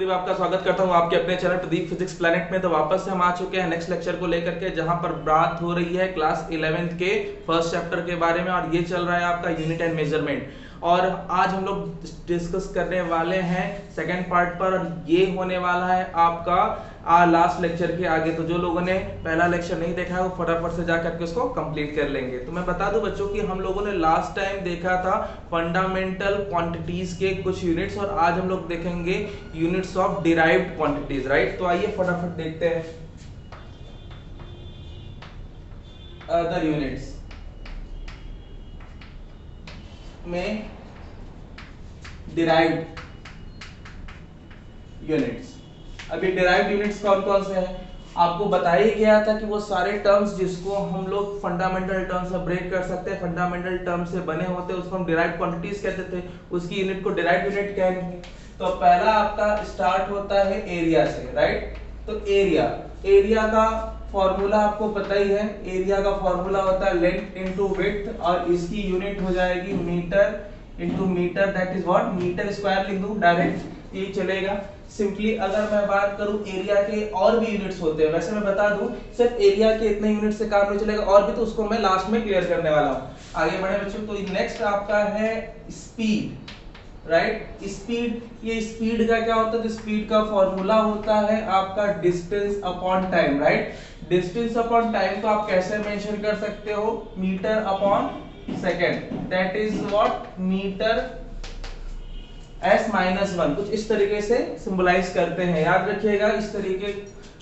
में आपका स्वागत करता हूं आपके अपने चैनल प्रदीप फिजिक्स प्लैनेट में। तो वापस से हम आ चुके हैं नेक्स्ट लेक्चर को लेकर के, जहां पर बात हो रही है क्लास 11th के फर्स्ट चैप्टर के बारे में, और ये चल रहा है आपका यूनिट एंड मेजरमेंट। और आज हम लोग डिस्कस करने वाले हैं सेकंड पार्ट पर, और ये होने वाला है आपका लास्ट लेक्चर के आगे। तो जो लोगों ने पहला लेक्चर नहीं देखा है वो फटाफट से जाकर के उसको कंप्लीट कर लेंगे। तो मैं बता दूं बच्चों कि हम लोगों ने लास्ट टाइम देखा था फंडामेंटल क्वांटिटीज के कुछ यूनिट्स, और आज हम लोग देखेंगे units of derived quantities, right. तो आइए फटाफट देखते हैं अदर यूनिट्स में डिराइव्ड यूनिट्स। अभी डिराइव्ड यूनिट्स कौन कौन से हैं आपको बताया ही गया था कि वो सारे टर्म्स जिसको हम लोग फंडामेंटल टर्म्स से ब्रेक कर सकते हैं, फंडामेंटल टर्म्स से बने होते हैं, उसको हम डिराइव्ड क्वांटिटीज कहते थे, उसकी यूनिट को डिराइव्ड यूनिट कहेंगे। तो पहला आपका स्टार्ट होता है एरिया से, राइट। तो एरिया का फॉर्मूला आपको पता ही है। एरिया का फॉर्मूला होता है लेंथ इनटू विड्थ, और इसकी यूनिट हो जाएगी metre into metre, that is what metre square लिख दूं डायरेक्ट, ये चलेगा। सिंपली अगर मैं बात करूं एरिया के और भी यूनिट्स होते हैं, वैसे मैं बता दूं सिर्फ एरिया के इतने यूनिट से काम नहीं चलेगा, और भी तो उसको मैं लास्ट में क्लियर करने वाला हूं। आगे बढ़े बच्चों। तो नेक्स्ट आपका है स्पीड, राइट। स्पीड, ये स्पीड का क्या होता है? तो स्पीड का फॉर्मूला होता है आपका distance upon time, right. Distance upon time को आप कैसे मेंशन कर सकते हो? Metre upon second, that is what metre s-1, कुछ इस तरीके से सिंबलाइज करते हैं, याद रखिएगा। इस तरीके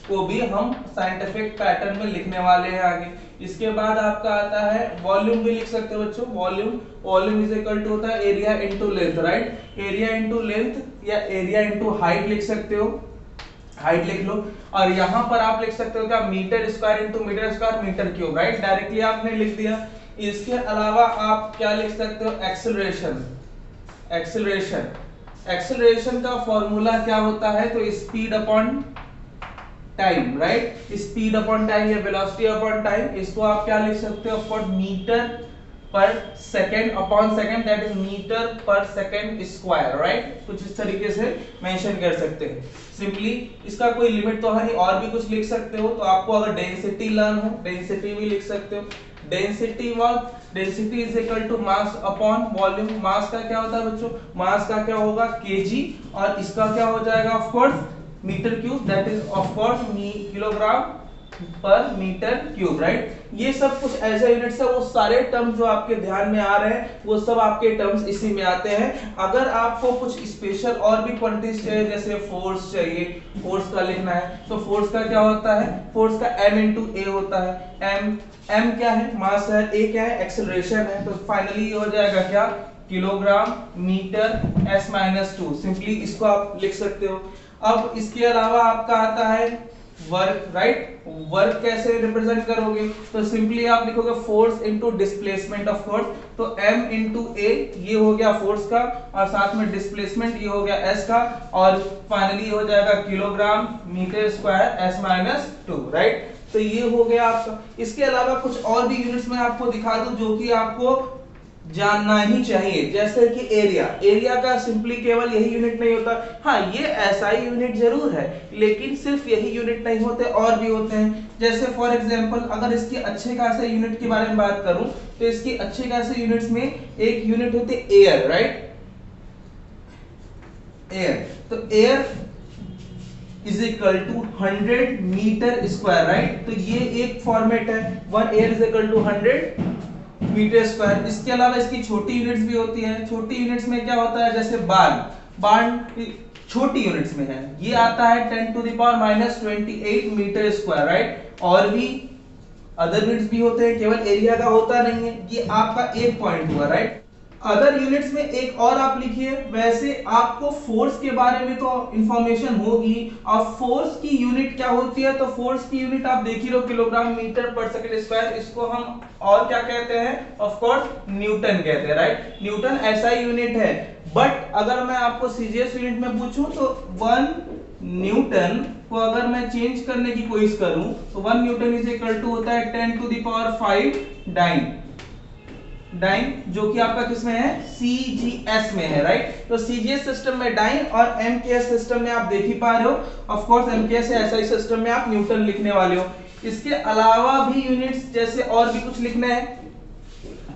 को भी हम साइंटिफिक पैटर्न में लिखने वाले हैं आगे। इसके बाद आपका आता है वॉल्यूम, भी लिख सकते हो बच्चों। वॉल्यूम इज इक्वल टू होता है area into length, right. Area into length या एरिया इनटू हाइट लिख सकते हो, हाइट लिख लो। और यहां पर आप लिख सकते हो क्या? Metre square into metre square metre cube, right. Directly आपने लिख दिया। इसके अलावा आप क्या लिख सकते हो? एक्सेलरेशन का फॉर्मूला क्या होता है? तो speed upon time, right. Speed upon time या वेलोसिटी अपॉन टाइम, इसको आप क्या लिख सकते हो? For metre per second upon second, that is metre per second square, right. कुछ इस तरीके से मेंशन कर सकते हैं। सिंपली इसका कोई लिमिट तो है नहीं, और भी कुछ लिख सकते हो। तो आपको अगर डेंसिटी लर्न हो, डेंसिटी भी लिख सकते हो। Density is equal to mass upon volume. Mass का क्या होता है बच्चों? मास का क्या होगा? केजी, और इसका क्या हो जाएगा? Of course metre cube, that is of course kilogram per metre cube, right. ये सब कुछ ऐसे यूनिट्स है, वो सारे टर्म्स जो आपके ध्यान में आ रहे हैं वो सब आपके टर्म्स इसी में आते हैं। अगर आपको कुछ स्पेशल और भी क्वांटिटीज चाहिए, जैसे फोर्स चाहिए, फोर्स का लिखना है, तो फोर्स का क्या होता है? फोर्स का m इंटू ए होता है। m क्या है? मास है। a क्या है? एक्सेलरेशन है। तो फाइनली ये हो जाएगा क्या? Kilogram metre s-2। सिंपली इसको आप लिख सकते हो। अब इसके अलावा आपका आता है वर्क, राइट। वर्क कैसे रिप्रेजेंट करोगे? तो सिंपली आप लिखोगे force into displacement of force. तो m इनटू a ये हो गया फोर्स का, और साथ में डिस्प्लेसमेंट ये हो गया s का, और फाइनली हो जाएगा kilogram metre square s-2, right. तो ये हो गया आपका। इसके अलावा कुछ और भी यूनिट्स में आपको दिखा दूं जो कि आपको जानना ही चाहिए, जैसे कि एरिया का सिंपली केवल यही यूनिट नहीं होता। हाँ, ये ऐसा ही यूनिट जरूर है, लेकिन सिर्फ यही यूनिट नहीं होते, और भी होते हैं। जैसे फॉर एग्जांपल अगर इसकी अच्छे खासे यूनिट के बारे में बात करूं, तो इसकी अच्छे खासे यूनिट्स में एक यूनिट होती है एयर, राइट। एयर, तो are is equal to 100 metre square, right. तो ये एक फॉर्मेट है, 1 are is equal to 100 metre square. इसके अलावा इसकी छोटी यूनिट्स भी होती हैं। छोटी यूनिट्स में क्या होता है? जैसे बार्न छोटी यूनिट्स में है, ये आता है 10 to the power -28 metre square, right. और भी अदर यूनिट्स भी होते हैं, केवल एरिया का होता नहीं है। ये आपका एक पॉइंट हुआ, राइट। अदर यूनिट्स में एक और आप लिखिए। वैसे आपको फोर्स के बारे में तो इंफॉर्मेशन होगी, और फोर्स की यूनिट क्या होती है? तो फोर्स की यूनिट आप देख ही लो, किलोग्राम मीटर पर सेकंड स्क्वायर। इसको हम और क्या कहते हैं? ऑफ कोर्स न्यूटन कहते हैं, राइट। न्यूटन ऐसा ही यूनिट है, बट अगर मैं आपको सीजीएस यूनिट में पूछूं तो 1 न्यूटन को अगर मैं चेंज करने की कोशिश करूं, तो 1 न्यूटन इज इक्वल टू होता है 10 to the power 5 dyne, dyne जो कि आपका किसमें है, सीजीएस में है, राइट। तो सीजीएस सिस्टम में डाइन और एमकेएस सिस्टम में आप देख ही पा रहे हो, ऑफ कोर्स एमकेएस है, एसआई सिस्टम में आप न्यूटन लिखने वाले हो। इसके अलावा भी यूनिट्स जैसे और भी कुछ लिखना है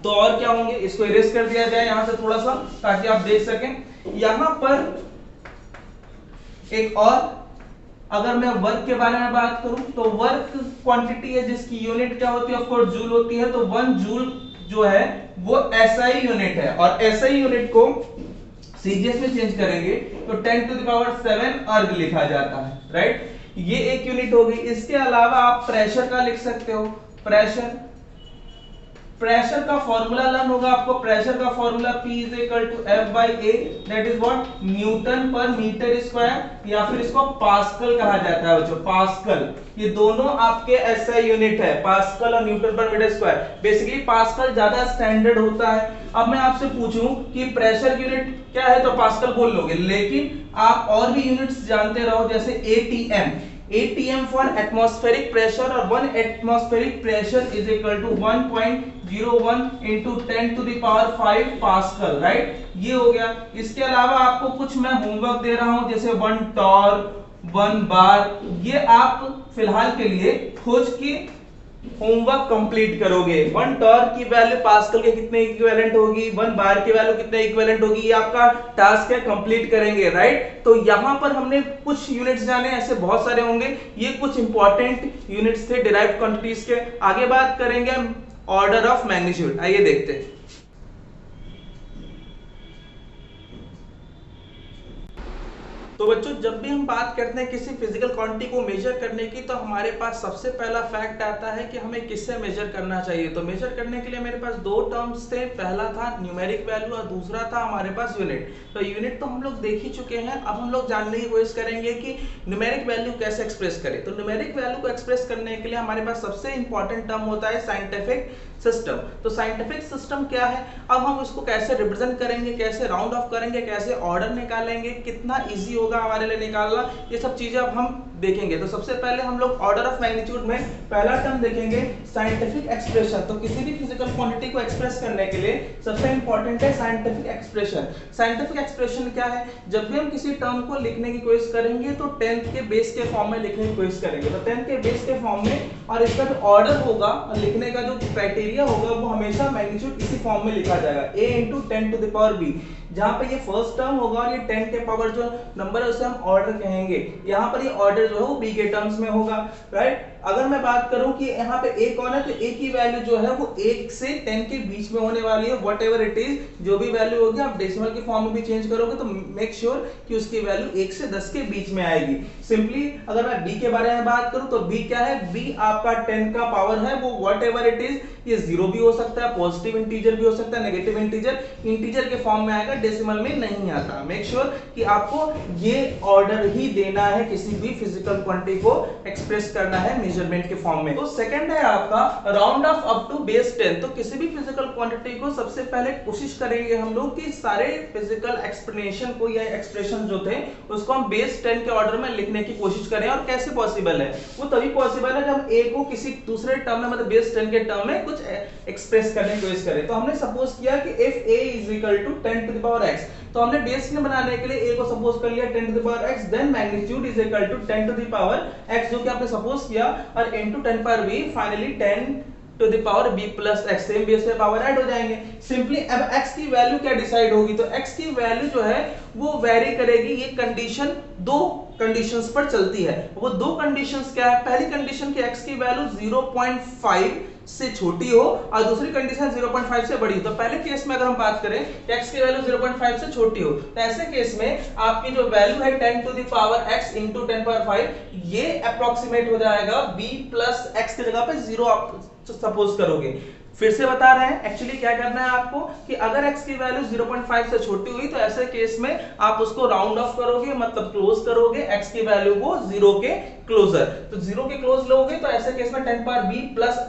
तो और क्या होंगे, इसको इरेज कर दिया जाए यहां से थोड़ा सा ताकि आप देख सकें। यहां पर एक और अगर मैं वर्क के बारे में बात करूं तो वर्क क्वांटिटी है जिसकी यूनिट क्या होती है, ऑफ कोर्स जूल होती है। तो 1 जूल जो है वो एसआई यूनिट है और एसआई यूनिट को सीजीएस में चेंज करेंगे तो 10 टू द पावर 7 अर्ग लिखा जाता है, राइट। ये एक यूनिट होगी। इसके अलावा आप प्रेशर का लिख सकते हो। प्रेशर का फॉर्मूला लर्न होगा आपको। प्रेशर का formula P is equal to F by A, that is what, newton per metre square, या फिर इसको पास्कल कहा जाता है बच्चों, पास्कल। ये दोनों आपके एसआई यूनिट है, पास्कल और Newton per metre square. Basically pascal ज्यादा स्टैंडर्ड होता है। अब मैं आपसे पूछूं कि प्रेशर यूनिट क्या है तो पास्कल बोल लोगे, लेकिन आप और भी यूनिट्स जानते रहो जैसे ATM, ATM for atmospheric pressure, और 1 atmospheric pressure is equal to 1.01 into 10 to the power 5 pascal, right. ये हो गया। इसके अलावा आपको कुछ मैं होमवर्क दे रहा हूं जैसे 1 टॉर्क, 1 बार, ये आप फिलहाल के लिए खोज के होमवर्क कंप्लीट करोगे। 1 टॉर्क की वैल्यू पास्कल के कितने इक्विवेलेंट होगी, 1 बार की वैल्यू कितने इक्विवेलेंट होगी, ये आपका टास्क है, कंप्लीट करेंगे, राइट। तो यहां पर हमने कुछ यूनिट्स जाने, ऐसे बहुत सारे होंगे, ये कुछ इंपॉर्टेंट यूनिट्स थे डिराइव्ड क्वांटिटीज के। आगे बात करेंगे ऑर्डर ऑफ मैग्नीट्यूड, आइए देखते हैं। तो बच्चों जब भी हम बात करते हैं किसी फिजिकल क्वांटिटी को मेजर करने की तो हमारे पास सबसे पहला फैक्ट आता है कि हमें किससे मेजर करना चाहिए। तो मेजर करने के लिए मेरे पास 2 टर्म्स थे, पहला था न्यूमेरिक वैल्यू और दूसरा था हमारे पास यूनिट। तो यूनिट तो हम लोग देख ही चुके हैं, अब हम लोग जानने की कोशिश करेंगे कि न्यूमेरिक वैल्यू कैसे एक्सप्रेस करें। तो न्यूमेरिक वैल्यू को एक्सप्रेस करने के लिए हमारे पास सबसे इंपॉर्टेंट टर्म होता है साइंटिफिक सिस्टम। तो साइंटिफिक सिस्टम क्या है, अब हम उसको कैसे रिप्रेजेंट करेंगे, कैसे राउंड ऑफ करेंगे, कैसे ऑर्डर निकालेंगे, कितना इजी होगा हमारे लिए निकालना, ये सब चीजें अब हम देखेंगे। तो सबसे पहले हम लोग ऑर्डर ऑफ मैग्नीट्यूड में पहला टर्म देखेंगे साइंटिफिक एक्सप्रेशन। तो किसी भी फिजिकल क्वांटिटी को एक्सप्रेस करने के लिए सबसे इंपॉर्टेंट है साइंटिफिक एक्सप्रेशन। साइंटिफिक एक्सप्रेशन क्या है, जब भी हम किसी टर्म को लिखने की कोशिश करेंगे तो 10th के बेस के फॉर्म में लिखने की कोशिश करेंगे। तो 10th के बेस के फॉर्म में, और इसका जो ऑर्डर होगा और लिखने का जो क्राइटेरिया होगा वो हमेशा मैग्नीट्यूड इसी फॉर्म में लिखा जाएगा, a into 10 to the power b, जहां पे ये फर्स्ट टर्म होगा और ये 10 के पावर जो नंबर है उसे हम ऑर्डर कहेंगे। यहाँ पर ये ऑर्डर जो है वो b के टर्म्स में होगा, राइट। अगर मैं बात करूं कि यहाँ पे a कौन है, तो a की वैल्यू जो है वो 1 से 10 के बीच में होने वाली है, व्हाटएवर इट इज, जो भी वैल्यू होगी आप डेसिमल के फॉर्म में भी चेंज करोगे तो मेक श्योर कि उसकी वैल्यू 1 से 10 के बीच में आएगी। सिंपली अगर मैं b के बारे में बात करूं तो b क्या है, b आपका 10 का पावर है, वो व्हाटएवर इट इज, ये 0 भी हो सकता है, पॉजिटिव इंटीजर भी हो सकता है, नेगेटिव इंटीजर के फॉर्म में आएगा, डेसिमल में नहीं आता। मेक श्योर कि आपको ये ऑर्डर ही देना है किसी भी फिजिकल क्वांटिटी को एक्सप्रेस करना है मेजरमेंट के फॉर्म में। तो सेकंड है आपका round off up to base 10। तो किसी भी फिजिकल क्वांटिटी को सबसे पहले कोशिश करेंगे हम लोग कि सारे फिजिकल एक्सप्लेनेशन को या एक्सप्रेशन जो थे उसको हम बेस 10 के ऑर्डर में लिखने की कोशिश करें। और कैसे पॉसिबल है, वो तभी पॉसिबल है जब a को किसी दूसरे टर्म में, मतलब बेस 10 के टर्म में कुछ एक्सप्रेस करने की कोशिश करें। तो हमने सपोज किया कि if a is equal to 10 to the power x, तो हमने बेस 10 बनाने के लिए a को सपोज कर लिया 10 to the power x, then magnitude is equal to 10 to the power x, जो कि आपने सपोज किया, और into 10 power b, finally 10 to the power b plus x, same base पे पावर ऐड हो जाएंगे। सिंपली अब x की वैल्यू क्या डिसाइड होगी, तो x की वैल्यू जो है वो वेरी करेगी। ये कंडीशन 2 कंडीशंस पर चलती है। वो 2 कंडीशंस क्या है, पहली कंडीशन की x की वैल्यू 0.5 से छोटी हो और दूसरी कंडीशन 0.5 से बड़ी हो। तो पहले केस में अगर हम बात करें x की वैल्यू 0.5 से छोटी हो, तो ऐसे केस में आपकी जो वैल्यू है 10 to the power x into 10 power 5, ये अप्रोक्सीमेट हो जाएगा b plus x की जगह पे 0 आप सपोज करोगे। फिर से बता रहे हैं एक्चुअली क्या करना है आपको कि अगर x की वैल्यू 0.5 से छोटी हुई तो ऐसे केस में आप उसको राउंड ऑफ करोगे, मतलब क्लोज करोगे x की वैल्यू को 0 के क्लोजर। तो 0 के क्लोज लोगे तो ऐसे केस में 10 power b plus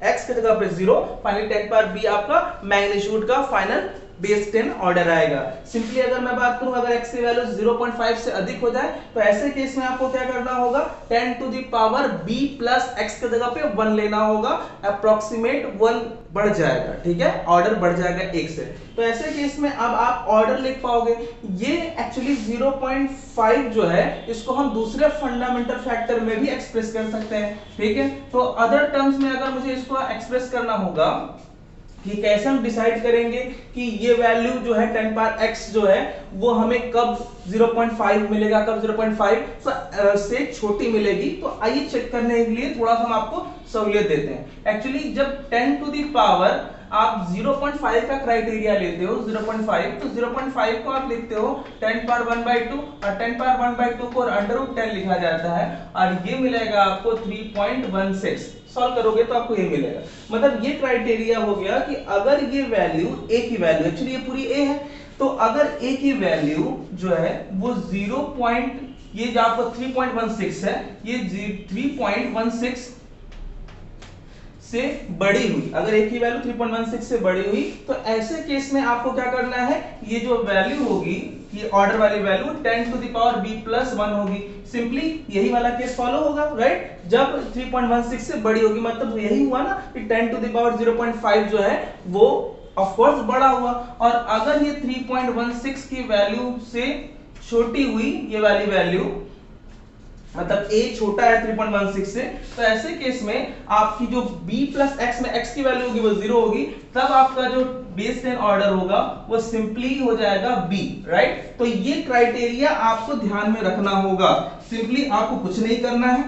x की जगह पे 0, फाइनली 10 power b आपका मैग्नीट्यूड का फाइनल बेस 10 ऑर्डर आएगा। सिंपली अगर मैं बात करूं, अगर x की वैल्यू 0.5 से अधिक हो जाए तो ऐसे केस में आपको क्या करना होगा, 10 to the power b plus x की जगह पे 1 लेना होगा, अप्रोक्सीमेट 1 बढ़ जाएगा, ठीक है, ऑर्डर बढ़ जाएगा 1 से। तो ऐसे केस में अब आप ऑर्डर लिख पाओगे। ये एक्चुअली 0.5 जो है इसको हम दूसरे फंडामेंटल फैक्टर में भी एक्सप्रेस कर सकते हैं, ठीक है। तो अदर टर्म्स में अगर मुझे इसको एक्सप्रेस करना होगा कि कैसे हम डिसाइड करेंगे कि ये वैल्यू जो है 10 पावर x जो है वो हमें कब 0.5 मिलेगा, कब 0.5 से छोटी मिलेगी, तो आइए चेक करने के लिए थोड़ा सा हम आपको सहूलियत देते हैं। एक्चुअली जब 10 टू द पावर आप 0.5 का क्राइटेरिया लेते हो 0.5, तो 0.5 को आप लिखते हो 10 पावर 1/2 और 10 पावर 1/2 को √10 लिखा जाता है और ये मिलेगा आपको 3.16। सॉल्व करोगे तो आपको ये मिलेगा। मतलब ये क्राइटेरिया हो गया कि अगर ये वैल्यू a की वैल्यू, एक्चुअली ये पूरी a है, तो अगर a की वैल्यू जो है वो 0. ये जो आपको 3.16 है, ये 3.16 से बड़ी हुई, अगर a की वैल्यू 3.16 से बड़ी हुई तो ऐसे केस में आपको क्या करना है, ये जो वैल्यू होगी, ये ऑर्डर वाली value 10 to the power b plus 1 होगी। सिंपली यही वाला केस फॉलो होगा, राइट। जब 3.16 से बड़ी होगी मतलब यही हुआ ना कि 10 टू द पावर 0.5 जो है वो ऑफ कोर्स बड़ा हुआ, और अगर ये 3.16 की वैल्यू से छोटी हुई, ये वाली वैल्यू मतलब a छोटा है 3.16 से, तो ऐसे केस में आपकी जो b प्लस x में x की वैल्यू होगी वो 0 होगी, तब आपका जो बेस 10 ऑर्डर होगा वो सिंपली हो जाएगा b, राइट। तो ये क्राइटेरिया आपको ध्यान में रखना होगा। सिंपली आपको कुछ नहीं करना है,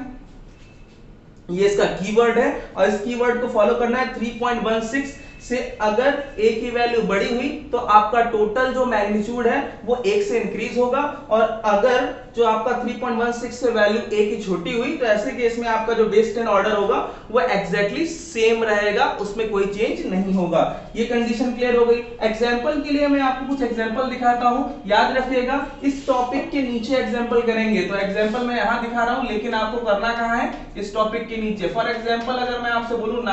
ये इसका कीवर्ड है और इस कीवर्ड को फॉलो करना है। 3.16 से अगर a की वैल्यू बड़ी हुई तो आपका टोटल जो मैग्नीट्यूड है वो 1 से इंक्रीज होगा, और अगर जो आपका 3.16 से वैल्यू a की छोटी हुई तो ऐसे केस में आपका जो बेस 10 ऑर्डर होगा वो एग्जैक्टली सेम रहेगा, उसमें कोई चेंज नहीं होगा। ये कंडीशन क्लियर हो गई। एग्जांपल के लिए मैं आपको कुछ एग्जांपल दिखाता हूं, याद रखिएगा इस टॉपिक के नीचे एग्जांपल करेंगे, तो एग्जांपल मैं यहां दिखा रहा हूं लेकिन आपको करना कहां है, इस टॉपिक के नीचे। फॉर एग्जांपल अगर मैं आपसे बोलूं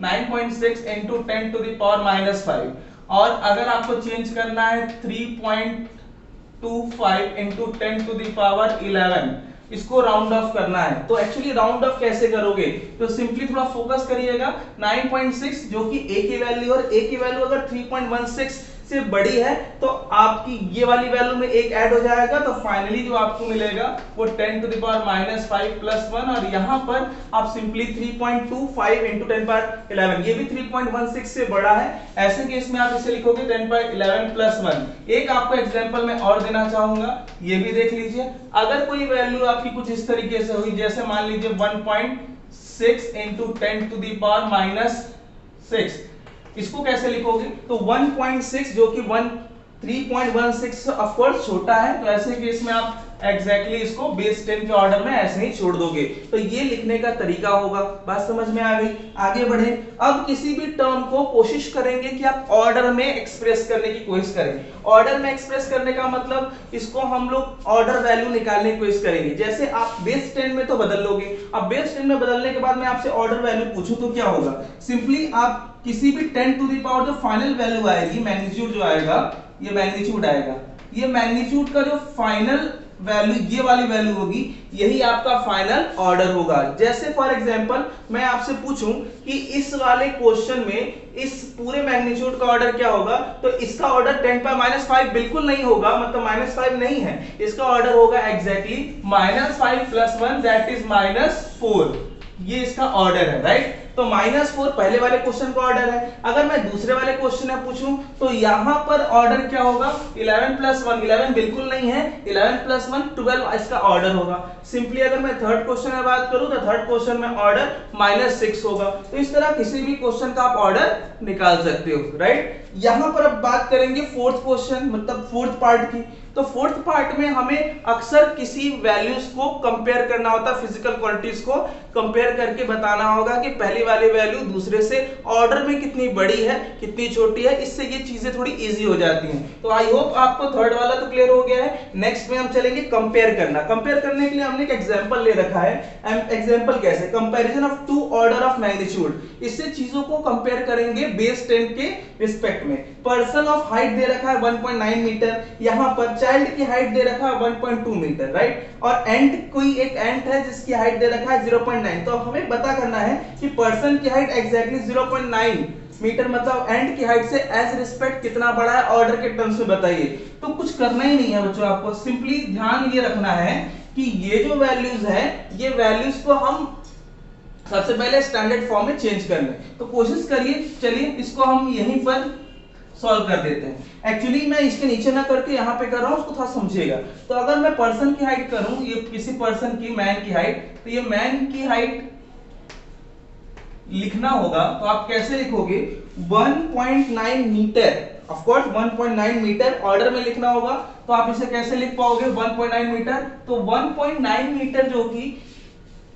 9.6 into 10 to the power minus 5, और अगर आपको चेंज करना है 3.25 into 10 to the power 11, इसको राउंड ऑफ करना है। तो एक्चुअली राउंड ऑफ कैसे करोगे, तो सिंपली थोड़ा फोकस करिएगा। 9.6 जो कि a की वैल्यू, और a की वैल्यू अगर 3.16 से बड़ी है तो आपकी ये वाली वैल्यू में एक ऐड हो जाएगा, तो फाइनली जो आपको मिलेगा वो 10 to the power minus 5 plus 1, और यहां पर आप सिंपली 3.25 into 10 पावर 11, ये भी 3.16 से बड़ा है, ऐसे केस में आप इसे लिखोगे 10 पावर 11 प्लस 1। एक आपको एग्जांपल मैं और देना चाहूंगा, ये भी देख लीजिए। अगर कोई वैल्यू आपकी कुछ इस तरीके से हुई, जैसे मान लीजिए 1.6 into 10 to the power minus 6, इसको कैसे लिखोगे, तो 1.6 जो कि 3.16 ऑफ कोर्स छोटा है, तो ऐसे केस में आप एग्जैक्टली इसको बेस 10 के ऑर्डर में ऐसे ही छोड़ दोगे। तो ये लिखने का तरीका होगा। बात समझ में आ गई? आगे बढ़े। अब किसी भी टर्म को कोशिश करेंगे कि आप ऑर्डर में एक्सप्रेस करने की कोशिश करें। ऑर्डर में एक्सप्रेस करने का मतलब इसको हम लोग ऑर्डर वैल्यू निकालने की कोशिश करेंगे। जैसे आप बेस 10 में तो बदल लोगे, अब बेस 10 में बदलने के बाद मैं आपसे ऑर्डर वैल्यू पूछूं तो क्या होगा, सिंपली आप किसी भी 10 टू द पावर जो फाइनल वैल्यू आएगी, मैग्नीट्यूड जो आएगा, ये मैग्नीट्यूड आएगा, ये मैग्नीट्यूड का जो फाइनल वैल्यू, ये वाली वैल्यू होगी, यही आपका फाइनल ऑर्डर होगा। जैसे फॉर एग्जांपल मैं आपसे पूछूं कि इस वाले क्वेश्चन में इस पूरे मैग्नीट्यूड का ऑर्डर क्या होगा, तो इसका ऑर्डर 10 पावर माइनस 5 बिल्कुल नहीं होगा, मतलब माइनस 5 नहीं है, इसका ऑर्डर होगा एग्जैक्टली -5 + 1 दैट इज -4, ये इसका ऑर्डर है, राइट। तो -4 पहले वाले क्वेश्चन का ऑर्डर है। अगर मैं दूसरे वाले क्वेश्चन में पूछूं तो यहां पर ऑर्डर क्या होगा, 11 + 1, 11 बिल्कुल नहीं है, 11 + 1 12 इसका ऑर्डर होगा। सिंपली अगर मैं थर्ड क्वेश्चन में बात करूं तो थर्ड क्वेश्चन में ऑर्डर -6 होगा। तो इस तरह किसी भी क्वेश्चन का आप ऑर्डर निकाल सकते हो, राइट। यहां पर अब बात करेंगे फोर्थ क्वेश्चन, मतलब फोर्थ पार्ट की। तो फोर्थ पार्ट में हमें अक्सर किसी वैल्यूज को कंपेयर करना होता है, फिजिकल क्वांटिटीज को कंपेयर करके बताना होगा कि पहली पहली वाली वैल्यू दूसरे से ऑर्डर में कितनी बड़ी है कितनी छोटी है, इससे ये चीजें थोड़ी इजी हो जाती हैं। तो आई होप आपको थर्ड वाला तो क्लियर हो गया है। नेक्स्ट में हम चलेंगे कंपेयर करना। कंपेयर करने के लिए हमने एक एग्जांपल ले रखा है। एग्जांपल कैसे, comparison of two order of magnitude, इससे चीजों को कंपेयर करेंगे बेस 10 के रिस्पेक्ट में। पर्सन ऑफ हाइट दे रखा है 1.9 मीटर, यहां पर चाइल्ड की हाइट दे रखा है 1.2 मीटर, राइट, और एंट कोई एक एंट है जिसकी हाइट दे रखा है 0.9। तो हमें पता करना है कि पर्सन की हाइट एग्जैक्टली 0.9 मीटर मतलब एंड की हाइट से एज रिस्पेक्ट कितना बड़ा है ऑर्डर के टर्म्स में बताइए। तो कुछ करना ही नहीं है बच्चों, आपको सिंपली ध्यान ये रखना है कि ये जो वैल्यूज है ये वैल्यूज को हम सबसे पहले स्टैंडर्ड फॉर्म में चेंज कर लें। तो कोशिश करिए, चलिए इसको हम यहीं पर सॉल्व कर देते हैं। एक्चुअली मैं इसके नीचे ना करके यहाँ पे कर रहा हूँ, उसको थोड़ा समझिएगा। तो अगर मैं पर्सन की हाइट करूं, ये किसी पर्सन की मैन की हाइट, तो ये मैन की हाइट लिखना होगा तो आप कैसे लिखोगे 1.9 metre, of course 1.9 metre order में लिखना होगा। तो आप इसे कैसे लिख पाओगे 1.9 मीटर, तो 1.9 मीटर जो कि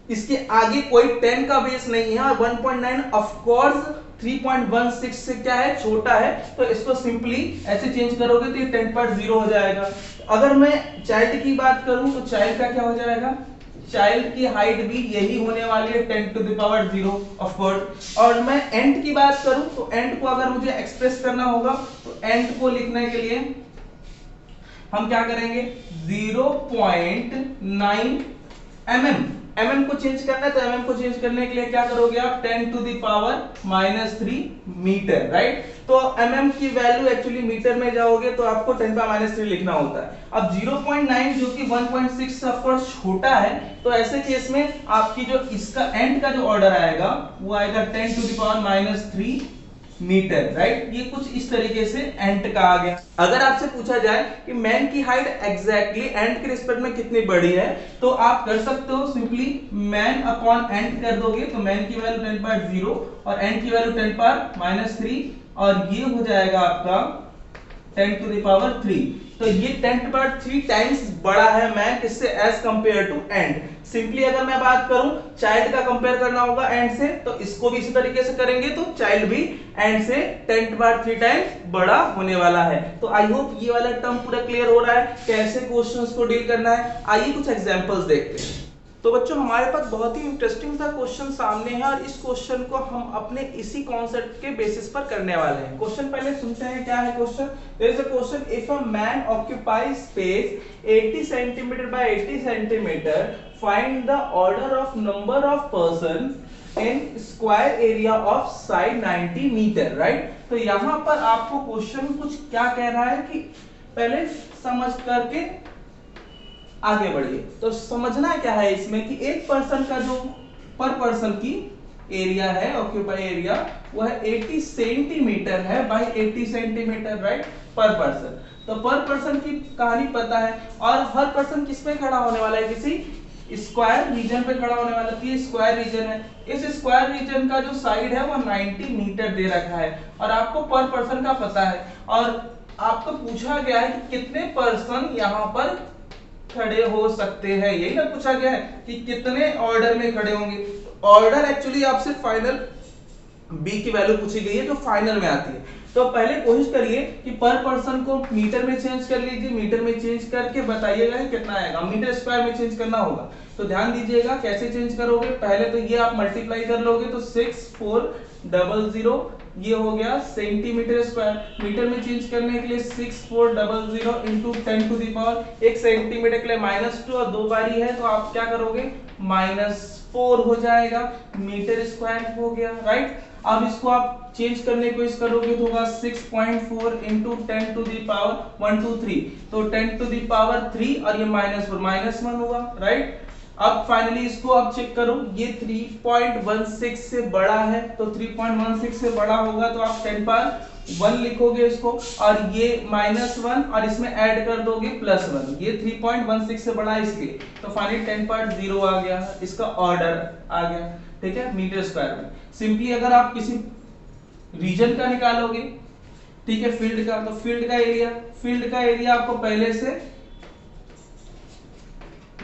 इसके आगे कोई 10 का बेस नहीं है और 1.9 ऑफ कोर्स 3.16 से क्या है छोटा है, तो इसको सिंपली ऐसे चेंज करोगे तो ये 10.0 हो जाएगा। अगर मैं चाइल्ड की बात करूं तो चाइल्ड का क्या हो जाएगा, चाइल्ड की हाइट भी यही होने वाली है 10 to the power 0 of course. और मैं एंट की बात करूं तो एंट को अगर मुझे एक्सप्रेस करना होगा तो एंट को लिखने के लिए हम क्या करेंगे 0.9 mm को चेंज करना है। तो mm को चेंज करने के लिए क्या करोगे आप 10 to the power -3 metre, right. तो mm की वैल्यू एक्चुअली मीटर में जाओगे तो आपको 10 पावर -3 लिखना होता है। अब 0.9 जो कि 1.6 से ऑफ कोर्स छोटा है, तो ऐसे केस में आपकी जो इसका एंड का जो ऑर्डर आएगा वो आएगा 10 to the power -3 metre, right. ये कुछ इस तरीके से एंट का आ गया। अगर आपसे पूछा जाए कि मैन की हाइट एग्जैक्टली एंट के रिस्पेक्ट में कितनी बड़ी है, तो आप कर सकते हो सिंपली मैन अपॉन एंट कर दोगे तो मैन की वैल्यू 10.0 और एंट की वैल्यू 10 पावर -3 और ये हो जाएगा आपका 10 टू द पावर 3। तो ये 10 टू पावर 3 टाइम्स बड़ा है मैन किससे age compare to ant. Simply अगर मैं बात करूं चाइल्ड का कंपेयर करना होगा एंड से, तो इसको भी इसी तरीके से करेंगे तो चाइल्ड भी एंड से 10 टू पावर 3 टाइम्स बड़ा होने वाला है। तो आई होप ये वाला टर्म पूरा क्लियर हो रहा है कैसे क्वेश्चंस को डील करना है। आइए कुछ एग्जांपल्स देखते हैं। तो बच्चों हमारे पास बहुत ही इंटरेस्टिंग सा क्वेश्चन सामने है और इस क्वेश्चन को हम अपने इसी कॉन्सेप्ट के बेसिस पर करने वाले हैं। क्वेश्चन पहले सुनते हैं क्या है question. There is a question, if a man occupies space 80 centimetre by 80 centimetre, find the order of number of persons in square area of side 90 metre, right. तो यहां पर आपको क्वेश्चन कुछ क्या कह रहा है कि पहले समझ करके आगे बढ़िए। तो समझना क्या है इसमें कि एक पर्सन का जो पर पर्सन की एरिया है ऑक्यूपाई एरिया वह 80 सेंटीमीटर है बाय 80 सेंटीमीटर, राइट, पर पर्सन। तो पर पर्सन की कहानी पता है और हर पर्सन किस में खड़ा होने वाला है, किसी स्क्वायर रीजन पे खड़ा होने वाला है। स्क्वायर रीजन है, इस स्क्वायर रीजन का जो साइड है वो 90 मीटर दे रखा है और आपको पर पर्सन का पता है और आपको पूछा गया है कि कितने पर्सन यहाँ पर खड़े हो सकते हैं। यही ना पूछा गया है कि कितने ऑर्डर में खड़े होंगे। ऑर्डर एक्चुअली आपसे फाइनल बी की वैल्यू पूछी गई है जो फाइनल में आती है। तो पहले कोशिश करिए कि पर पर्सन को मीटर में चेंज कर लीजिए, मीटर में चेंज करके बताइएगा कितना आएगा। मीटर स्क्वायर में चेंज करना होगा तो ध्यान दीजिएगा कैसे चेंज करोगे। पहले तो ये आप मल्टीप्लाई कर लोगे तो 6400 ये हो गया सेंटीमीटर स्क्वायर। मीटर में चेंज करने के लिए 6400 इंटू 10 टू द पावर, एक सेंटीमीटर के लिए -2 और दो बारी है तो आप क्या करोगे -4 हो जाएगा, मीटर स्क्वायर हो गया, राइट। अब इसको आप चेंज करने की कोशिश करोगे तो होगा 6.4 इंटू 10 टू द पावर 123, तो 10 टू द पावर 3 और ये -4 -1 हुआ, राइट। अब फाइनली इसको आप चेक करो, ये 3.16 से बड़ा है तो 3.16 से बड़ा होगा तो आप 10 पावर 1 लिखोगे इसको और ये -1 और इसमें ऐड कर दोगे +1, ये 3.16 से बड़ा है इसलिए तो फाइनली 10 पावर 0 आ गया, इसका ऑर्डर आ गया, ठीक है, मीटर स्क्वायर में। सिंपली अगर आप किसी रीजन का निकालोगे, ठीक है, फील्ड का, तो फील्ड का एरिया आपको पहले से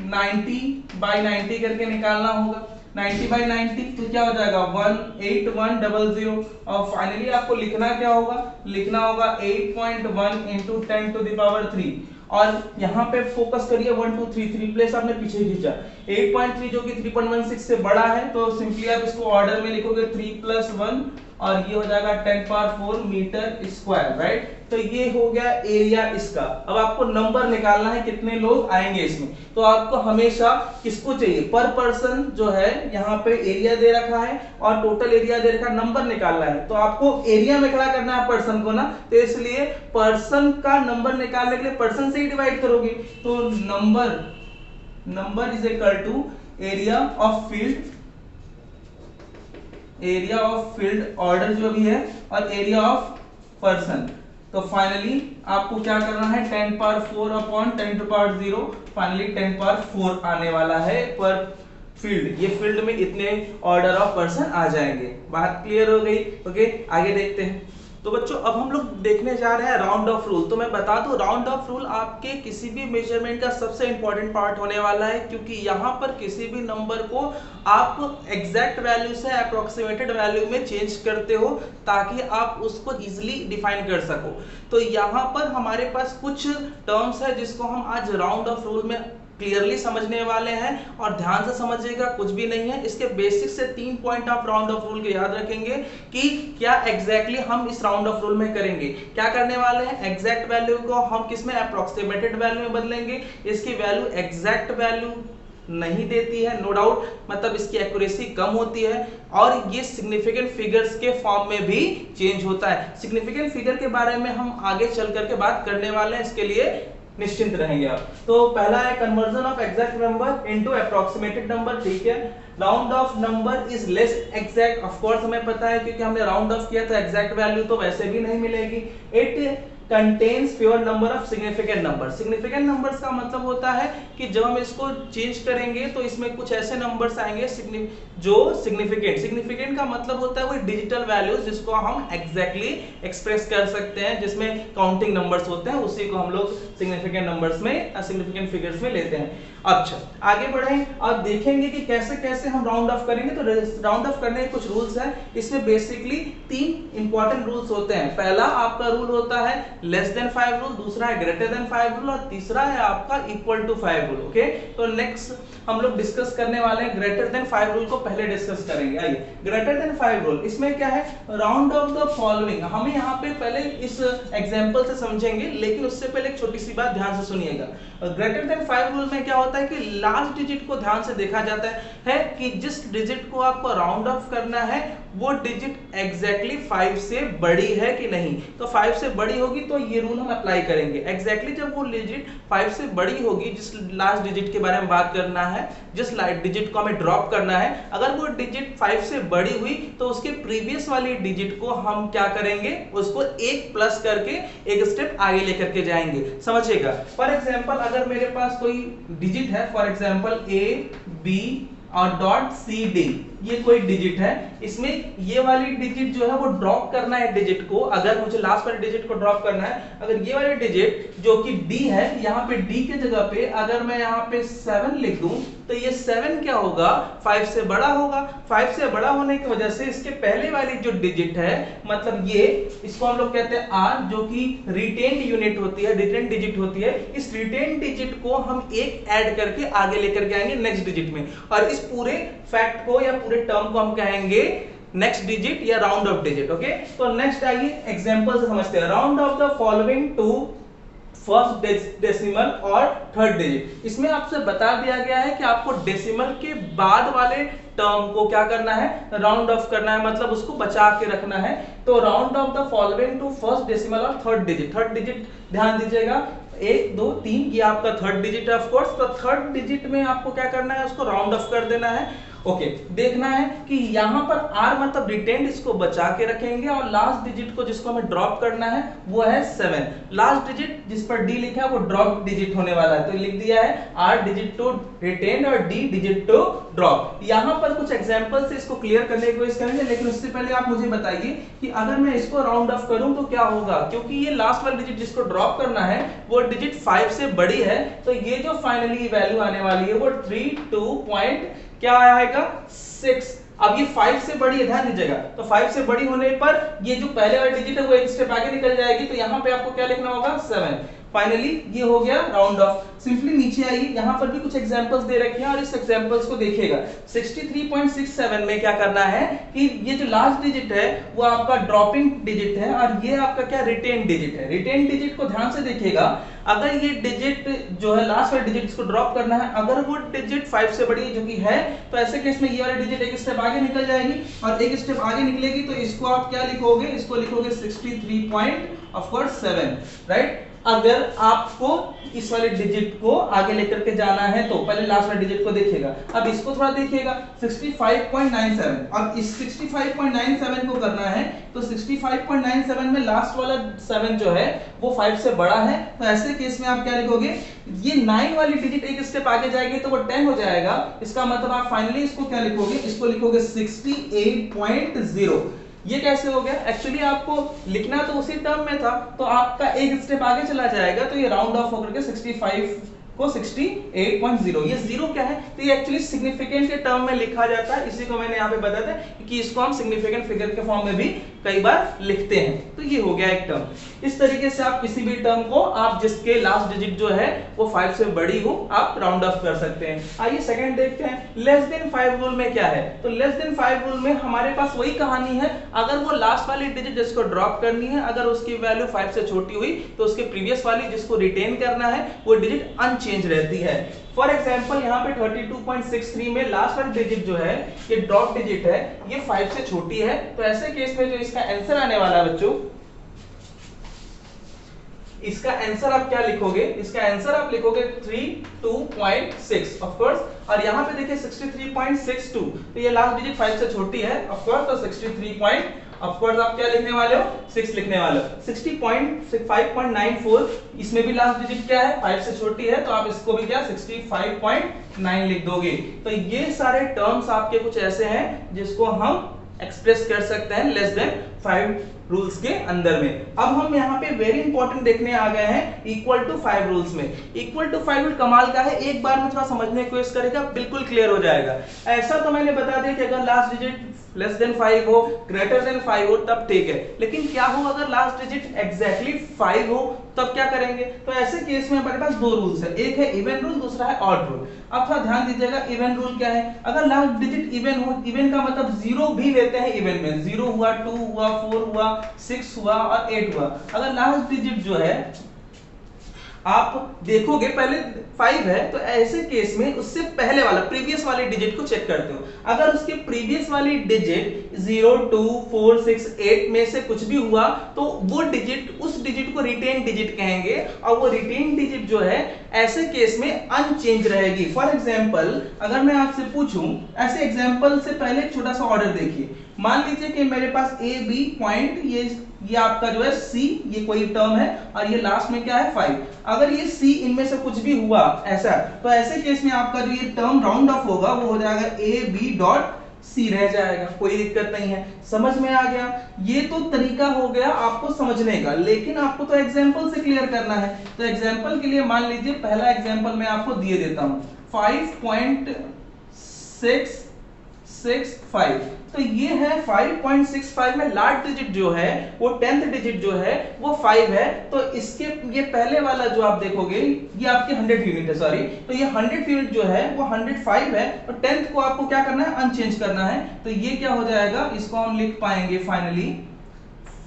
90 बाय 90 करके निकालना होगा। 90/90 तो क्या हो जाएगा 18100 और फाइनली आपको लिखना क्या होगा, लिखना होगा 8.1 इंटू 10⁻³ और यहाँ पे फोकस करिए 1 2 3 3 प्लेस आपने पीछे खींचा 8.3 जो कि 3.16 से बड़ा है तो सिंपली आप इसको ऑर्डर में लिखोगे 3+1 और ये हो जाएगा 10⁴ मीटर स्क्वायर, राइट। तो ये हो गया एरिया इसका। अब आपको नंबर निकालना है कितने लोग आएंगे इसमें, तो आपको हमेशा किसको चाहिए, पर पर्सन जो है यहाँ पे एरिया दे रखा है और टोटल एरिया दे रखा है, नंबर निकालना है तो आपको एरिया में क्या करना है पर्सन को ना, तो इसलिए पर्सन का नंबर निकालने के लिए पर्सन से ही डिवाइड करोगे तो number is equal to area of field order जो भी है और एरिया ऑफ पर्सन। तो फाइनली आपको क्या करना है 10⁴/10⁻�0 फाइनली 10⁴ आने वाला है पर फील्ड, ये फील्ड में इतने ऑर्डर ऑफ पर्सन आ जाएंगे। बात क्लियर हो गई। ओके आगे देखते हैं। तो बच्चों अब हम लोग देखने जा रहे हैं राउंड ऑफ रूल। तो मैं बता दूं राउंड ऑफ रूल आपके किसी भी मेजरमेंट का सबसे इंपॉर्टेंट पार्ट होने वाला है, क्योंकि यहाँ पर किसी भी नंबर को आप एग्जैक्ट वैल्यू से अप्रोक्सीमेटेड वैल्यू में चेंज करते हो ताकि आप उसको इजीली डिफाइन कर सको। तो यहाँ पर हमारे पास कुछ टर्म्स है जिसको हम आज राउंड ऑफ रूल में क्लियरली समझने वाले हैं और ध्यान से समझिएगा, कुछ भी नहीं है। इसके बेसिक से 3 पॉइंट आप राउंड ऑफ रूल के याद रखेंगे कि क्या एग्जैक्टली हम इस राउंड ऑफ रूल में करेंगे। क्या करने वाले हैं, एग्जैक्ट वैल्यू को हम किस में अप्रोक्सीमेटेड वैल्यू में बदलेंगे। इसकी वैल्यू एग्जैक्ट वैल्यू नहीं देती है, नो डाउट, मतलब इसकी एक्यूरेसी कम होती है और ये सिग्निफिकेंट फिगर्स के फॉर्म में भी चेंज होता है। सिग्निफिकेंट फिगर के बारे में हम आगे चल करके बात करने वाले हैं, इसके लिए निश्चिंत रहेंगे आप। तो पहला है conversion of exact number into approximated number, ठीक है। Round of number is less exact, of course हमें पता है क्योंकि हमने राउंड ऑफ किया तो एग्जैक्ट वैल्यू तो वैसे भी नहीं मिलेगी। It contains fewer number of significant number. Significant numbers का मतलब होता है कि जब हम इसको चेंज करेंगे तो इसमें कुछ ऐसे नंबर्स आएंगे जो सिग्निफिकेंट का मतलब होता है वो डिजिटल वैल्यूज जिसको हम एग्जैक्टली एक्सप्रेस कर सकते हैं, जिसमें काउंटिंग नंबर्स होते हैं, उसी को हम लोग सिग्निफिकेंट नंबर्स में सिग्निफिकेंट फिगर्स में लेते हैं। अच्छा आगे बढ़ें, अब देखेंगे कि कैसे कैसे हम राउंड ऑफ करेंगे। तो राउंड ऑफ करने के कुछ रूल्स हैं, इसमें बेसिकली 3 इंपॉर्टेंट रूल्स होते हैं। पहला आपका रूल होता है लेस देन 5 रूल, दूसरा है ग्रेटर देन 5 रूल और तीसरा है आपका इक्वल टू 5 रूल। ओके तो नेक्स्ट हम लोग डिस्कस करने वाले हैं ग्रेटर देन 5 रूल को पहले डिस्कस करेंगे। आइए ग्रेटर देन 5 रूल, इसमें क्या है, राउंड ऑफ द फॉलोइंग। हमें यहाँ पे पहले इस एग्जांपल से समझेंगे, लेकिन उससे पहले एक छोटी सी बात ध्यान से सुनिएगा। ग्रेटर देन 5 रूल में क्या होता है कि लास्ट डिजिट को ध्यान से देखा जाता है कि जिस डिजिट को आपको राउंड ऑफ करना है वो डिजिट एग्जैक्टली 5 से बड़ी है कि नहीं। तो 5 से बड़ी होगी तो ये रूल हम अप्लाई करेंगे। एग्जैक्टली जब वो डिजिट 5 से बड़ी होगी, जिस लास्ट डिजिट के बारे में बात करना है, जिस डिजिट को हमें ड्रॉप करना है, अगर वो डिजिट 5 से बड़ी हुई तो उसके प्रीवियस वाली डिजिट को हम क्या करेंगे, उसको 1 प्लस करके एक स्टेप आगे लेकर के जाएंगे, समझिएगा। फॉर एग्जांपल अगर मेरे पास कोई डिजिट है, फॉर एग्जांपल A B और डॉट सी डी, ये कोई डिजिट है, इसमें ये वाली डिजिट जो है वो ड्रॉप करना है डिजिट को। अगर मुझे लास्ट वाली डिजिट को ड्रॉप करना है, अगर ये वाली डिजिट जो कि डी है, यहाँ पे डी के जगह पे अगर मैं यहाँ पे 7 लिख दूं तो ये 7 क्या होगा, 5 से बड़ा होगा। 5 से बड़ा होने की वजह से इसके पहले वाली जो डिजिट है, मतलब ये, इसको हम लोग कहते हैं आर, जो कि रिटेन्ड यूनिट होती है, रिटेन्ड डिजिट होती है। इस रिटेन्ड डिजिट को हम एक ऐड करके आगे लेकर के आएंगे नेक्स्ट डिजिट में, और इस पूरे फैक्ट को या पूरे टर्म को हम कहेंगे नेक्स्ट डिजिट या राउंड ऑफ डिजिट। ओके तो नेक्स्ट आइए एग्जांपल से समझते हैं। Round off the following to first decimal और थर्ड डिजिट। इसमें आपसे बता दिया गया है कि आपको डेसिमल के बाद वाले टर्म को क्या करना है, राउंड ऑफ करना है, मतलब उसको बचा के रखना है। तो round off the following to first decimal और थर्ड डिजिट। थर्ड डिजिट ध्यान दीजिएगा, 1 2 3 ये आपका थर्ड डिजिट है ऑफ कोर्स। तो थर्ड डिजिट में आपको क्या करना है, उसको राउंड ऑफ कर देना है। ओके देखना है कि यहां पर r मतलब रिटेन्ड, इसको बचा के रखेंगे, और लास्ट डिजिट को जिसको हमें ड्रॉप करना है वो है 7। लास्ट डिजिट जिस पर d लिखा है वो ड्रॉप डिजिट होने वाला है, तो लिख दिया है r डिजिट टू रिटेन्ड और d डिजिट टू ड्रॉप। यहां पर कुछ एग्जांपल से इसको क्लियर करने की कोशिश करेंगे, लेकिन उससे पहले आप मुझे बताइए कि अगर मैं इसको राउंड ऑफ करूं तो क्या होगा, क्योंकि ये लास्ट वाला डिजिट जिसको ड्रॉप करना है वो डिजिट 5 से बड़ी है, तो ये जो फाइनली वैल्यू आने वाली है वो 32.3 क्या आएगा 6। अब ये 5 से बड़ी है, ध्यान दीजिएगा, तो 5 से बड़ी होने पर ये जो पहले वाली डिजिट है वो एक स्टेप आगे निकल जाएगी, तो यहाँ पे आपको क्या लिखना होगा 7। फाइनली ये हो गया राउंड ऑफ। सिंपली नीचे आइए, यहाँ पर भी कुछ एग्जांपल्स दे रखे हैं और इस एग्जांपल्स को देखिएगा। 63.67 में क्या करना है कि ये जो लास्ट डिजिट है वो आपका ड्रॉपिंग डिजिट है और ये आपका क्या रिटेन डिजिट है। रिटेन डिजिट को ध्यान से देखिएगा, अगर ये डिजिट जो है लास्ट वाले डिजिट को ड्रॉप करना है, अगर वो डिजिट 5 से बड़ी जो कि है, तो ऐसे केस में ये वाली डिजिट एक स्टेप आगे निकल जाएगी और एक स्टेप आगे निकलेगी तो इसको आप क्या लिखोगे, इसको लिखोगे 63.7, राइट। अगर आपको इस वाले डिजिट को आगे लेकर के जाना है तो पहले लास्ट वाले डिजिट को देखिएगा। अब इसको थोड़ा देखिएगा 65.97, अब इस 65.97 को करना है तो 65.97 में लास्ट वाला 7 जो है वो 5 से बड़ा है, तो ऐसे केस में आप क्या लिखोगे, ये 9 वाली डिजिट एक स्टेप आगे जाएगी तो वो 10 हो जाएगा। इसका मतलब आप फाइनली इसको क्या लिखोगे, इसको लिखोगे 68.0। ये कैसे हो गया, एक्चुअली आपको लिखना तो उसी टर्म में था, तो आपका एक स्टेप आगे चला जाएगा, तो ये राउंड ऑफ होकर के 65 को 68.0। ये जीरो क्या है, तो ये एक्चुअली सिग्निफिकेंट के टर्म में लिखा जाता है, इसी को मैंने यहाँ पे बताया था कि इसको हम सिग्निफिकेंट फिगर के फॉर्म में भी कई बार लिखते हैं। तो ये हो गया एक टर्म। इस तरीके से आप किसी भी टर्म को आप जिसके लास्ट डिजिट जो है वो 5 से बड़ी हो आप राउंड ऑफ कर सकते हैं। आइए सेकंड देखते हैं, लेस देन 5 रूल में क्या है। तो लेस देन 5 रूल में हमारे पास वही कहानी है, अगर वो लास्ट वाली डिजिट जिसको ड्रॉप करनी है, अगर उसकी वैल्यू 5 से छोटी हुई तो उसके प्रीवियस वाली जिसको रिटेन करना है वो डिजिट अनचेंज रहती है। फॉर एग्जांपल यहाँ पे 32.63 में लास्ट वाली डिजिट जो है ये ड्रॉप डिजिट है, ये 5 से छोटी है, तो ऐसे केस में जो इसका आंसर आने वाला है बच्चों, इसका आंसर आप क्या लिखोगे, इसका आंसर आप लिखोगे 32.6 ऑफ कोर्स। और यहाँ पे देखिए 63.62, तो ये लास्ट डिजिट 5 से छोटी है ऑफ कोर्स, तो 63. ऑफ कोर्स आप क्या लिखने वाले हो, 6 लिखने वाले हो। 60.5.94, इसमें भी लास्ट डिजिट क्या है 5 से छोटी है, तो आप इसको भी क्या 65.9 लिख दोगे। तो ये सारे टर्म्स आपके कुछ ऐसे हैं जिसको हम एक्सप्रेस कर सकते हैं लेस देन 5 रूल्स के अंदर में। अब हम यहाँ पे वेरी इंपॉर्टेंट देखने आ गए हैं इक्वल टू 5 रूल्स में। इक्वल टू 5 रूल कमाल का है, एक बार में थोड़ा समझने की कोशिश करेगा बिल्कुल क्लियर हो जाएगा। ऐसा तो मैंने बता दिया कि अगर लास्ट डिजिट लेस देन 5 हो, ग्रेटर देन 5 हो तब ठीक है, लेकिन क्या हो अगर लास्ट डिजिट एग्जैक्टली 5 हो तब क्या करेंगे। तो ऐसे केस में हमारे पास दो रूल्स है, एक है इवन रूल, दूसरा है ऑड रूल। अब थोड़ा ध्यान दीजिएगा, इवन रूल क्या है, अगर लास्ट डिजिट इवन हो, इवन का मतलब 0 भी लेते हैं इवन में, 0 हुआ, 2 हुआ, 4 हुआ, 6 हुआ और 8 हुआ। अगर लास्ट डिजिट जो है आप देखोगे पहले 5 है, तो ऐसे केस में उससे पहले वाला प्रीवियस वाली डिजिट को चेक करते हो। अगर उसके प्रीवियस वाली डिजिट 0, 2, 4, 6, 8 में से कुछ भी हुआ तो वो डिजिट, उस डिजिट को रिटेन डिजिट कहेंगे, और वो रिटेन डिजिट जो है ऐसे केस में अनचेंज रहेगी। फॉर एग्जांपल अगर मैं आपसे पूछूं, ऐसे एग्जांपल से पहले एक छोटा सा ऑर्डर देखिए। मान लीजिए कि मेरे पास ए बी पॉइंट, ये आपका जो है सी, ये कोई टर्म है, और ये लास्ट में क्या है 5। अगर ये सी इनमें से कुछ भी हुआ ऐसा, तो ऐसे केस में आपका जो ये टर्म राउंड ऑफ होगा वो हो जाएगा ए बी डॉट सी रह जाएगा, कोई दिक्कत नहीं है। समझ में आ गया, ये तो तरीका हो गया आपको समझने का, लेकिन आपको तो एग्जांपल से क्लियर करना है। तो एग्जांपल के लिए मान लीजिए पहला एग्जांपल मैं आपको दिए देता हूं, 5.665। तो ये है 5.65 में लास्ट डिजिट जो है वो 10th डिजिट जो है वो 5 है, तो इसके ये पहले वाला जो आप देखोगे ये आपके 100 यूनिट है, सॉरी, तो ये 100 यूनिट जो है वो 105 है, और 10th को आपको क्या करना है, अनचेंज करना है। तो ये क्या हो जाएगा, इसको हम लिख पाएंगे फाइनली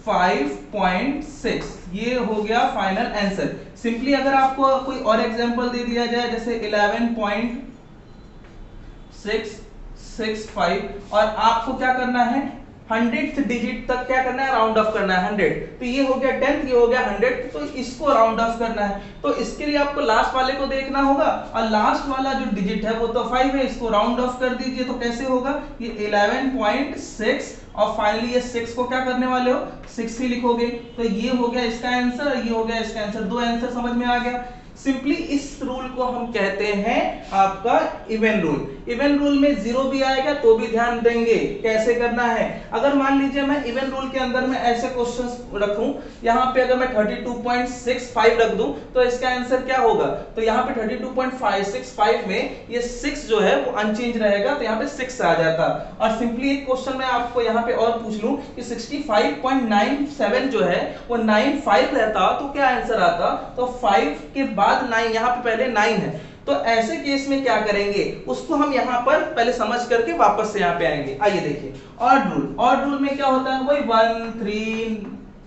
5.6, ये हो गया फाइनल आंसर। सिंपली अगर आपको कोई और एग्जांपल दे दिया जाए जैसे 11.665, और आपको क्या करना है 100th डिजिट तक क्या करना है, राउंड ऑफ करना है 100, तो ये हो गया 10th, ये हो गया 100, तो इसको राउंड ऑफ करना है। तो इसके लिए आपको लास्ट वाले को देखना होगा, और लास्ट वाला जो डिजिट है वो तो 5 है, इसको राउंड ऑफ कर दीजिए, तो कैसे होगा, ये 11.6, और फाइनली ये 6 को क्या करने वाले हो, 6 ही लिखोगे, तो ये हो गया इसका आंसर, ये हो गया इसका आंसर। दो आंसर समझ में आ गया। सिंपली इस रूल को हम कहते हैं आपका इवन रूल। इवन रूल में 0 भी आएगा तो भी ध्यान देंगे कैसे करना है। अगर मान लीजिए मैं इवन रूल के अंदर में ऐसे क्वेश्चंस रखूं, यहाँ पे अगर मैं 32.65 रख दूं तो इसका आंसर क्या होगा, तो यहाँ पे 32.565 में ये 6 जो है वो अनचेंज रहेगा, तो यहाँ पे 6 आ जाता। और सिंपली एक क्वेश्चन मैं आपको यहाँ पे और पूछ लूं कि 65.97 जो है वो 95 रहता तो क्या आंसर आता, तो 5 के बाद 9, यहाँ पे पहले 9 है, तो ऐसे केस में क्या करेंगे उसको हम यहां पर पहले समझ करके वापस से यहां पे आएंगे। आइए देखिए ऑड रूल, ऑड रूल में क्या होता है, वही 1 3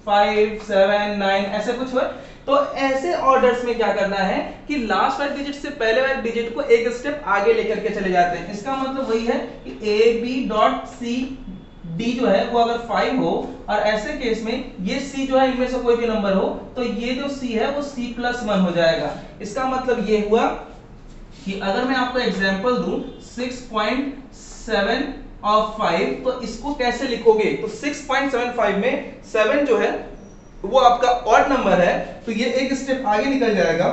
5 7 9 ऐसे कुछ हो। तो ऐसे ऑर्डर्स में क्या करना है कि लास्ट वाले डिजिट से पहले वाले डिजिट को एक स्टेप आगे लेकर के चले जाते हैं। इसका मतलब वही है कि A B dot C D जो है वो अगर 5 हो और ऐसे केस में ये C जो है इनमें से कोई भी नंबर हो तो ये जो C है वो C+1 हो जाएगा। इसका मतलब ये हुआ कि अगर मैं आपको एग्जांपल दूं 6.7 ऑफ 5 तो इसको कैसे लिखोगे, तो 6.75 में 7 जो है वो आपका ऑड नंबर है तो ये एक स्टेप आगे निकल जाएगा,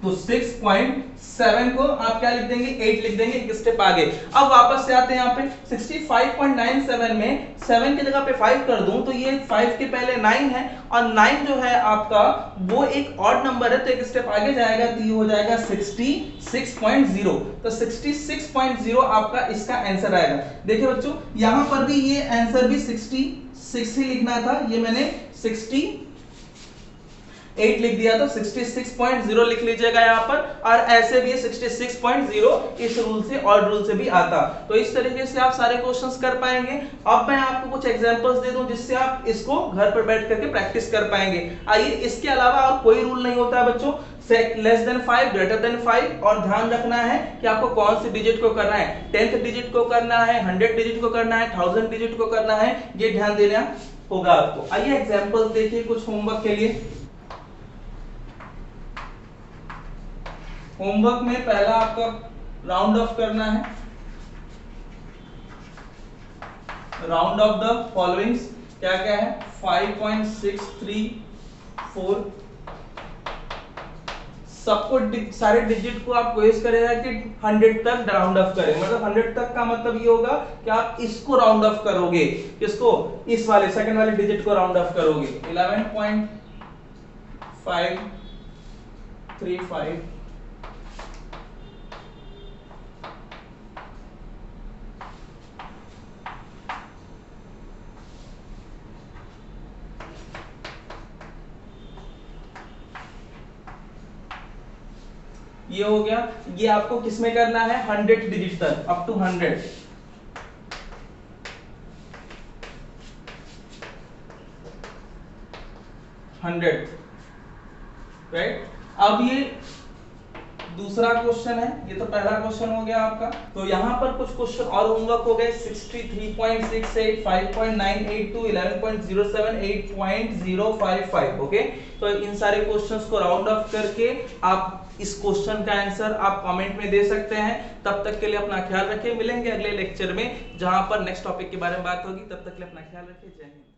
तो 6.7 को आप क्या लिख देंगे, 8 लिख देंगे, एक स्टेप आगे। अब वापस से आते हैं यहाँ पे 65.97 में 7 की जगह पे 5 कर दूं तो ये 5 के पहले 9 है और 9 जो है आपका वो एक ऑड नंबर है तो एक स्टेप आगे जाएगा तो ये हो जाएगा 66.0, तो 66.0 आपका इसका आंसर आएगा। देखिए बच्चों यहां पर भी ये आंसर भी 66 ही लिखना था, ये मैंने 68 लिख दिया, तो 66.0 लिख लीजिएगा यहाँ पर, और ऐसे भी 66.0 इस रूल से और रूल से भी आता। तो इस तरीके से आप सारे क्वेश्चंस कर पाएंगे। अब मैं आपको कुछ एग्जांपल्स दे दूं जिससे आप इसको घर पर बैठ करके प्रैक्टिस कर पाएंगे। आइए, इसके अलावा और कोई रूल नहीं होता है बच्चों, लेस देन 5 ग्रेटर देन 5, और ध्यान रखना है कि आपको कौन सी डिजिट को करना है, 10th डिजिट को करना है, 100 डिजिट को करना है, 1000 डिजिट को करना है, ये ध्यान देना होगा आपको। आइए एग्जांपल्स देखिए कुछ होमवर्क के लिए। होमवर्क में पहला आपका राउंड ऑफ करना है, राउंड ऑफ द फॉलोइंग्स क्या क्या है, 5.634, सबको सारे डिजिट को आप कोशिश करेगा कि 100 तक राउंड ऑफ करें, मतलब 100 तक का मतलब ये होगा कि आप इसको राउंड ऑफ करोगे, किसको, इस वाले सेकंड वाले डिजिट को राउंड ऑफ करोगे। 11.535 ये हो गया। ये आपको किसमें करना है, 100 डिजिट तक, अप टू 100। राइट। अब ये दूसरा क्वेश्चन है, ये तो पहला क्वेश्चन हो गया आपका। तो यहाँ पर कुछ क्वेश्चन और होमवर्क हो गए, 63.68, 5.982, 11.07, 8.055। ओके, तो इन सारे क्वेश्चंस को राउंड ऑफ करके आप इस क्वेश्चन का आंसर आप कमेंट में दे सकते हैं। तब तक के लिए अपना ख्याल रखिए, मिलेंगे अगले लेक्चर में जहां पर नेक्स्ट टॉपिक के बारे में बात होगी। तब तक के लिए अपना ख्याल रखिए, जय हिंद।